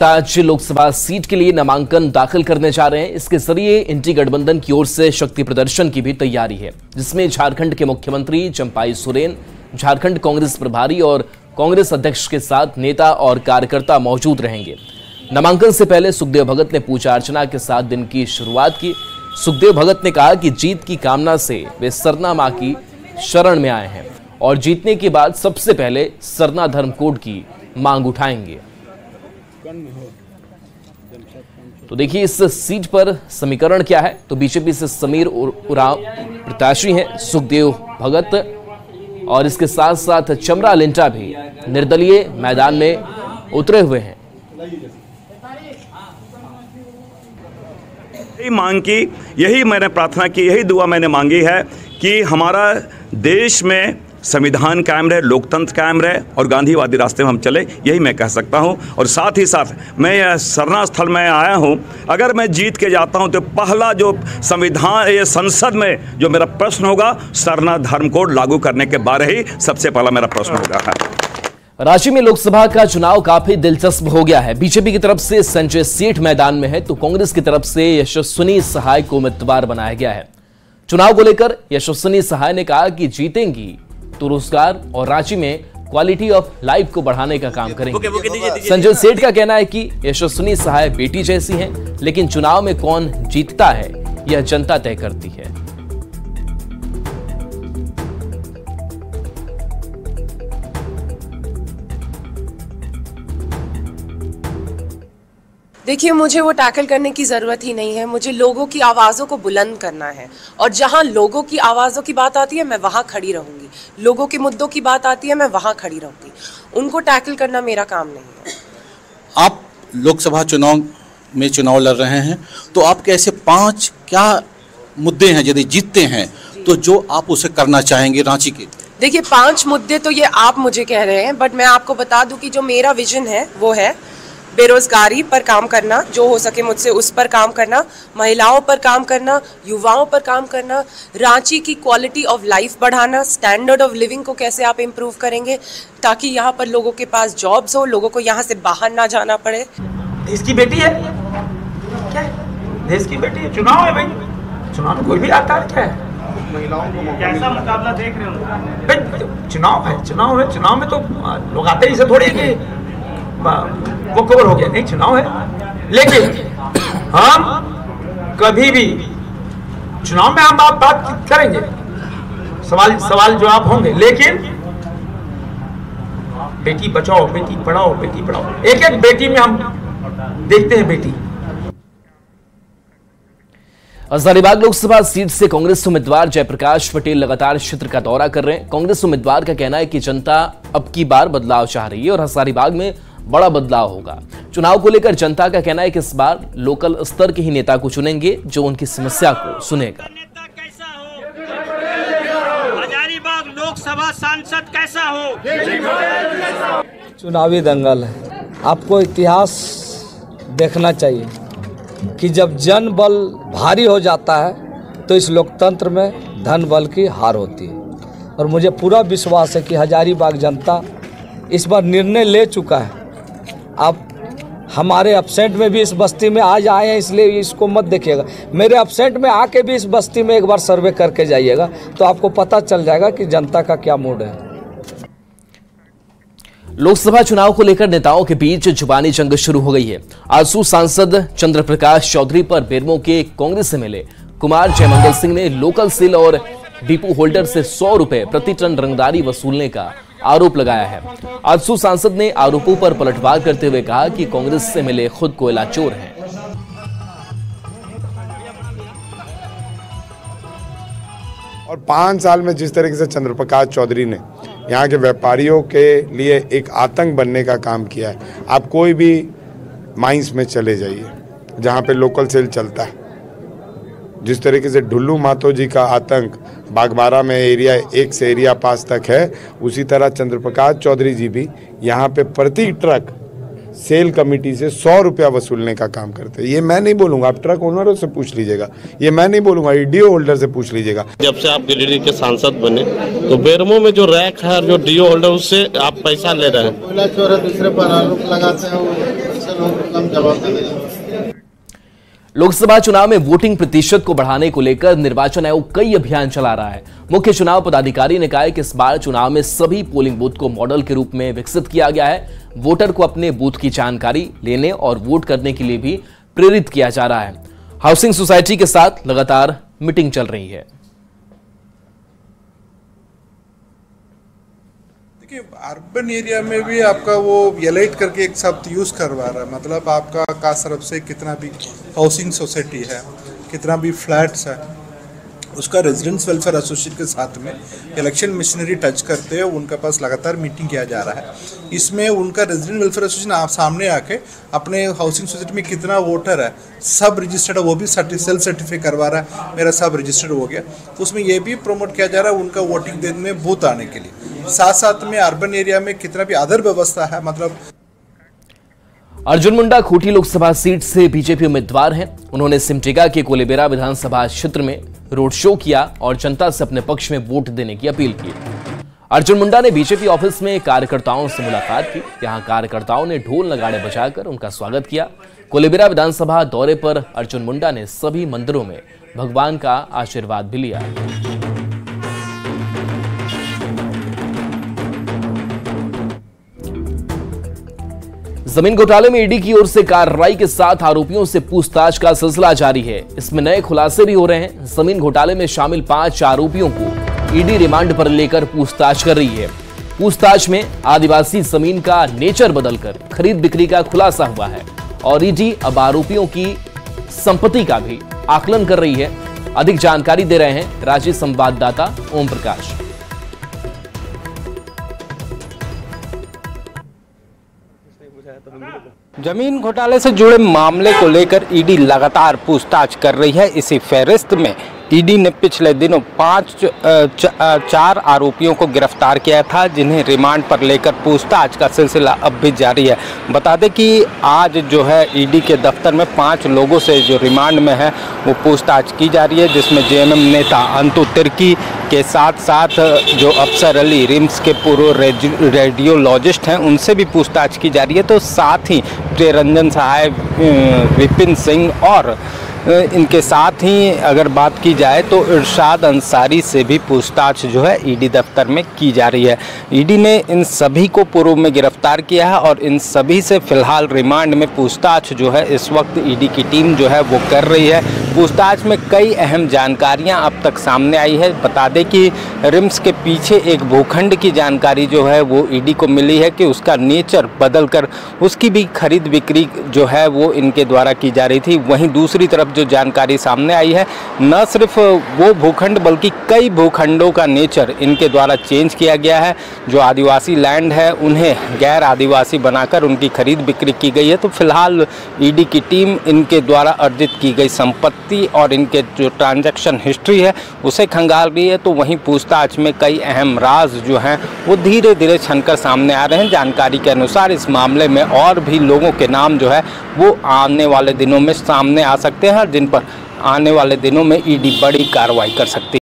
आज लोकसभा सीट के लिए नामांकन दाखिल करने जा रहे हैं। इसके जरिए इंडी गठबंधन की ओर से शक्ति प्रदर्शन की भी तैयारी है, जिसमें झारखंड के मुख्यमंत्री चंपाई सोरेन, झारखंड कांग्रेस प्रभारी और कांग्रेस अध्यक्ष के साथ नेता और कार्यकर्ता मौजूद रहेंगे। नामांकन से पहले सुखदेव भगत ने पूजा अर्चना के साथ दिन की शुरुआत की। सुखदेव भगत ने कहा कि जीत की कामना से वे सरना मां की शरण में आए हैं और जीतने के बाद सबसे पहले सरना धर्म कोड की मांग उठाएंगे। तो देखिए इस सीट पर समीकरण क्या है। तो बीजेपी से समीर उरांव प्रत्याशी हैं सुखदेव भगत, और इसके साथ साथ चमरा लिंटा भी निर्दलीय मैदान में उतरे हुए हैं। यही मांग की, यही मैंने प्रार्थना की, यही दुआ मैंने मांगी है कि हमारा देश में संविधान कायम रहे, लोकतंत्र कायम रहे और गांधीवादी रास्ते में हम चले, यही मैं कह सकता हूं। और साथ ही साथ मैं यह सरना स्थल में आया हूं, अगर मैं जीत के जाता हूं तो पहला जो संविधान ये संसद में जो मेरा प्रश्न होगा, सरना धर्म कोड लागू करने के बारे ही सबसे पहला मेरा प्रश्न होगा। रांची में लोकसभा का चुनाव काफी दिलचस्प हो गया है। बीजेपी की तरफ से संजय सेठ मैदान में है, तो कांग्रेस की तरफ से यशस्विनी सहाय को उम्मीदवार बनाया गया है। चुनाव को लेकर यशस्विनी सहाय ने कहा कि जीतेंगी तो रोजगार और रांची में क्वालिटी ऑफ लाइफ को बढ़ाने का काम करेंगे। संजय सेठ का कहना है कि यशस्विनी सहाय बेटी जैसी हैं, लेकिन चुनाव में कौन जीतता है यह जनता तय करती है। देखिए, मुझे वो टैकल करने की ज़रूरत ही नहीं है। मुझे लोगों की आवाज़ों को बुलंद करना है, और जहाँ लोगों की आवाज़ों की बात आती है मैं वहाँ खड़ी रहूँगी। लोगों के मुद्दों की बात आती है मैं वहाँ खड़ी रहूँगी। उनको टैकल करना मेरा काम नहीं है। आप लोकसभा चुनाव में चुनाव लड़ रहे हैं, तो आपके ऐसे 5 क्या मुद्दे हैं यदि जीतते हैं तो जो आप उसे करना चाहेंगे रांची के? देखिए, 5 मुद्दे तो ये आप मुझे कह रहे हैं, बट मैं आपको बता दूँ कि जो मेरा विजन है वो है बेरोजगारी पर काम करना, जो हो सके मुझसे उस पर काम करना, महिलाओं पर काम करना, युवाओं पर काम करना, रांची की क्वालिटी ऑफ लाइफ बढ़ाना, स्टैंडर्ड ऑफ लिविंग को कैसे आप इम्प्रूव करेंगे ताकि यहाँ पर लोगों के पास जॉब्स हो, लोगों को यहाँ से बाहर ना जाना पड़े। देश की बेटी है क्या है? देश की बेटी है, चुनाव है भाई, चुनाव में कोई भी आता है क्या है? महिलाओं को कैसा मुकाबला देख रहे हो? चुनाव है, चुनाव है, चुनाव में तो लोग आते ही से थोड़ी कि वो कवर हो गया, नहीं चुनाव है। लेकिन हम कभी भी चुनाव में हम बात करेंगे, सवाल जवाब होंगे, लेकिन बेटी बचाओ, बेटी पढ़ाओ, बेटी पढ़ाओ, एक एक बेटी में हम देखते हैं बेटी। हजारीबाग लोकसभा सीट से कांग्रेस उम्मीदवार जयप्रकाश पटेल लगातार क्षेत्र का दौरा कर रहे हैं। कांग्रेस उम्मीदवार का कहना है कि जनता अब की बार बदलाव चाह रही है और हजारीबाग में बड़ा बदलाव होगा। चुनाव को लेकर जनता का कहना है कि इस बार लोकल स्तर के ही नेता को चुनेंगे जो उनकी समस्या को सुनेगा। हजारीबाग लोकसभा सांसद कैसा हो? चुनावी दंगल है। आपको इतिहास देखना चाहिए कि जब जन बल भारी हो जाता है तो इस लोकतंत्र में धन बल की हार होती है, और मुझे पूरा विश्वास है कि हजारीबाग जनता इस बार निर्णय ले चुका है। आप हमारे अपसेंट में भी इस बस्ती में आज आए हैं, इसलिए इसको मत देखिएगा। मेरे अपसेंट में आके भी इस बस्ती में एक बार सर्वे करके जाइएगा तो आपको पता चल जाएगा कि जनता का क्या मूड है। लोकसभा चुनाव को लेकर नेताओं के बीच जुबानी जंग शुरू हो गई है। आजसू सांसद चंद्र प्रकाश चौधरी पर बेरमो के कांग्रेस से मिले कुमार जयमंगल सिंह ने लोकल सेल और डिपो होल्डर से 100 रुपए प्रति टन रंगदारी वसूलने का आरोप लगाया है। आजसू सांसद ने आरोपों पर पलटवार करते हुए कहा कि कांग्रेस से मिले खुद कोयला चोर हैं। और 5 साल में जिस तरीके से चंद्र प्रकाश चौधरी ने यहाँ के व्यापारियों के लिए एक आतंक बनने का काम किया है। आप कोई भी माइंस में चले जाइए जहाँ पे लोकल सेल चलता है, जिस तरीके से ढुल्लू मातो जी का आतंक बागबारा में एरिया 1 से एरिया 5 तक है, उसी तरह चंद्र प्रकाश चौधरी जी भी यहाँ पे प्रति ट्रक सेल कमेटी से 100 रुपया वसूलने का काम करते हैं। ये मैं नहीं बोलूंगा, आप ट्रक ओनरों से पूछ लीजिएगा, ये मैं नहीं बोलूंगा, डीओ होल्डर से पूछ लीजिएगा। जब से आप गिरिडीह के सांसद बने तो बेरमो में जो रैक है और जो डीओ होल्डर उससे आप पैसा ले रहे हैं। दूसरे पर आरोप लगाते हैं। जवाब देंगे। लोकसभा चुनाव में वोटिंग प्रतिशत को बढ़ाने को लेकर निर्वाचन आयोग कई अभियान चला रहा है। मुख्य चुनाव पदाधिकारी ने कहा है कि इस बार चुनाव में सभी पोलिंग बूथ को मॉडल के रूप में विकसित किया गया है। वोटर को अपने बूथ की जानकारी लेने और वोट करने के लिए भी प्रेरित किया जा रहा है। हाउसिंग सोसाइटी के साथ लगातार मीटिंग चल रही है। देखिए, अर्बन एरिया में भी आपका वो एलाइट करके एक शब्द यूज़ करवा रहा है, मतलब आपका कास्ट तरफ से कितना भी हाउसिंग सोसाइटी है, कितना भी फ्लैट्स है, उसका रेजिडेंस वेलफेयर एसोसिएशन के साथ में इलेक्शन मशीनरी टच करते हैं उनके पास लगातार मीटिंग किया जा रहा है। इसमें उनका रेजिडेंट वेलफेयर एसोसिएशन आप सामने आके अपने हाउसिंग सोसाइटी में कितना वोटर है, सब रजिस्टर्ड है, वो भी सेल्फ सर्टिफाई करवा रहा है, मेरा सब रजिस्टर्ड हो गया। तो उसमें ये भी प्रमोट किया जा रहा है उनका वोटिंग देने में बूथ आने के लिए। साथ साथ में अर्बन एरिया में कितना भी अदर व्यवस्था है, मतलब अर्जुन मुंडा खूंटी लोकसभा सीट से बीजेपी उम्मीदवार हैं। उन्होंने सिमडेगा के कोलेबिरा विधानसभा क्षेत्र में रोड शो किया और जनता से अपने पक्ष में वोट देने की अपील की। अर्जुन मुंडा ने बीजेपी ऑफिस में कार्यकर्ताओं से मुलाकात की। यहां कार्यकर्ताओं ने ढोल नगाड़े बजाकर उनका स्वागत किया। कोलेबिरा विधानसभा दौरे पर अर्जुन मुंडा ने सभी मंदिरों में भगवान का आशीर्वाद भी लिया। जमीन घोटाले में ईडी की ओर से कार्रवाई के साथ आरोपियों से पूछताछ का सिलसिला जारी है। इसमें नए खुलासे भी हो रहे हैं। जमीन घोटाले में शामिल 5 आरोपियों को ईडी रिमांड पर लेकर पूछताछ कर रही है। पूछताछ में आदिवासी जमीन का नेचर बदलकर खरीद बिक्री का खुलासा हुआ है और ईडी अब आरोपियों की संपत्ति का भी आकलन कर रही है। अधिक जानकारी दे रहे हैं रांची संवाददाता ओम प्रकाश। जमीन घोटाले से जुड़े मामले को लेकर ईडी लगातार पूछताछ कर रही है। इसी फहरिस्त में ईडी ने पिछले दिनों 4 आरोपियों को गिरफ्तार किया था, जिन्हें रिमांड पर लेकर पूछताछ का सिलसिला अब भी जारी है। बता दें कि आज जो है ईडी के दफ्तर में 5 लोगों से जो रिमांड में है वो पूछताछ की जा रही है, जिसमें जेएमएम नेता अंतु तिर्की के साथ साथ जो अफसर अली रिम्स के पूर्व रेडियोलॉजिस्ट हैं उनसे भी पूछताछ की जा रही है। तो साथ ही प्रियरंजन सहाय, विपिन सिंह और इनके साथ ही अगर बात की जाए तो इरशाद अंसारी से भी पूछताछ जो है ईडी दफ्तर में की जा रही है। ईडी ने इन सभी को पूर्व में गिरफ्तार किया है और इन सभी से फिलहाल रिमांड में पूछताछ जो है इस वक्त ईडी की टीम जो है वो कर रही है। पूछताछ में कई अहम जानकारियां अब तक सामने आई है। बता दें कि रिम्स के पीछे एक भूखंड की जानकारी जो है वो ईडी को मिली है कि उसका नेचर बदलकर उसकी भी खरीद बिक्री जो है वो इनके द्वारा की जा रही थी। वहीं दूसरी तरफ जो जानकारी सामने आई है, न सिर्फ वो भूखंड बल्कि कई भूखंडों का नेचर इनके द्वारा चेंज किया गया है। जो आदिवासी लैंड है उन्हें गैर आदिवासी बनाकर उनकी खरीद बिक्री की गई है। तो फिलहाल ईडी की टीम इनके द्वारा अर्जित की गई संपत्ति और इनके जो ट्रांजैक्शन हिस्ट्री है उसे खंगाल रही है। तो वहीं पूछताछ में कई अहम राज जो हैं वो धीरे धीरे छनकर सामने आ रहे हैं। जानकारी के अनुसार इस मामले में और भी लोगों के नाम जो है वो आने वाले दिनों में सामने आ सकते हैं, जिन पर आने वाले दिनों में ईडी बड़ी कार्रवाई कर सकती है।